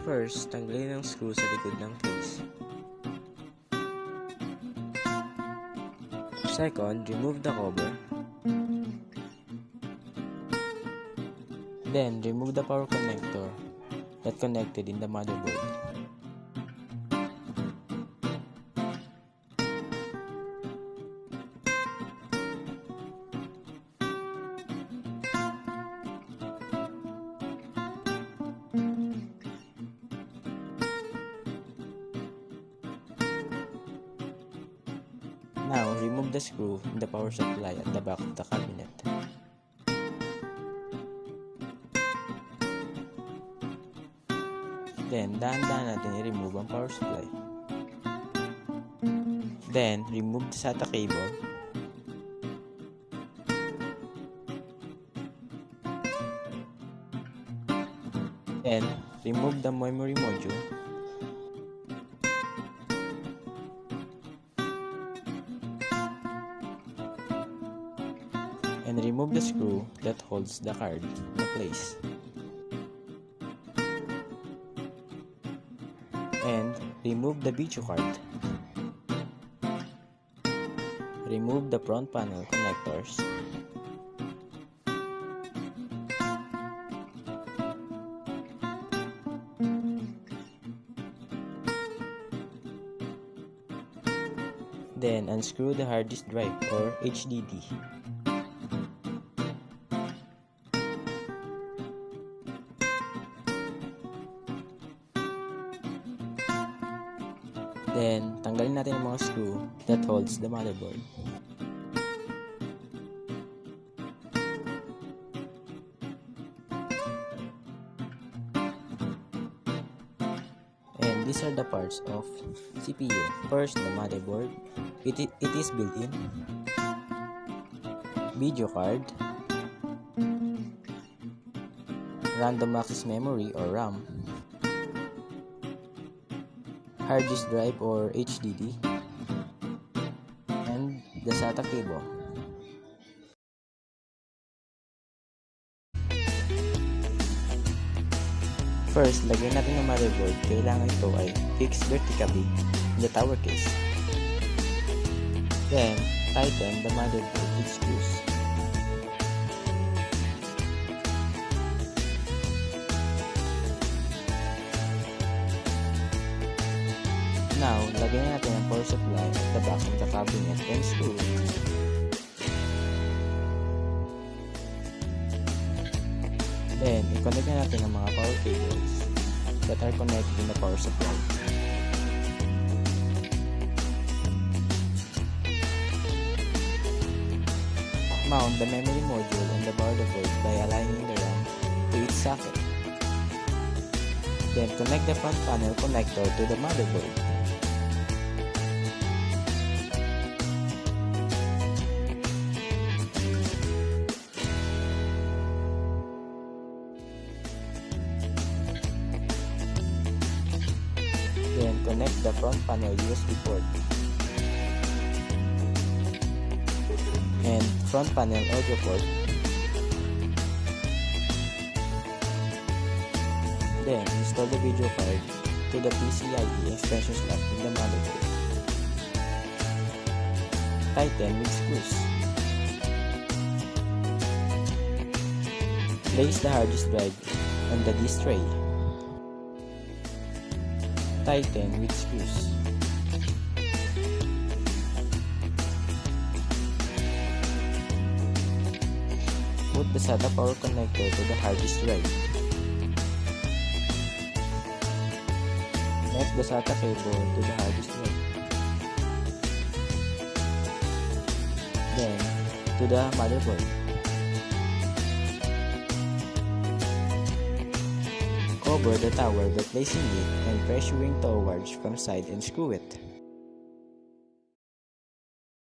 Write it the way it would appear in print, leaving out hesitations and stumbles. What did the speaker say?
First, tanggalin ang screw sa likod ng case. Second, remove the cover. Then, remove the power connector that connected in the motherboard. Now, remove the screw in the power supply at the back of the cabinet. Then, dahan-dahan natin i-remove ang power supply. Then, remove the SATA cable. Then, remove the memory module. And remove the screw that holds the card in place. And remove the video card. Remove the front panel connectors. Then unscrew the hard disk drive or HDD. Then, tanggalin natin ang mga screw that holds the motherboard. And these are the parts of CPU. First, the motherboard. It is built-in. Video card. Random access memory or RAM. Hard disk drive or HDD, and the SATA cable. First, lagyan natin ng motherboard. Kailangan ito ay fixed vertically in the tower case. Then, tighten the motherboard with screws. Now, lagyan natin ang power supply at the back of the cabinet and screw it. Then, i-connect na natin ang mga power cables that are connected in the power supply. Mount the memory module on the motherboard by aligning the RAM to its socket. Then, connect the front panel connector to the motherboard. Then connect the front panel USB port and front panel audio port. Then install the video card to the PCIe extension slot in the motherboard. Tighten with screws. Place the hard disk drive on the disk tray. Tighten with screws. Put the SATA power connector to the hard disk drive. Connect the SATA cable to the hard disk drive. Then, to the motherboard. Cover the tower by placing it and pressuring towards from side and screw it.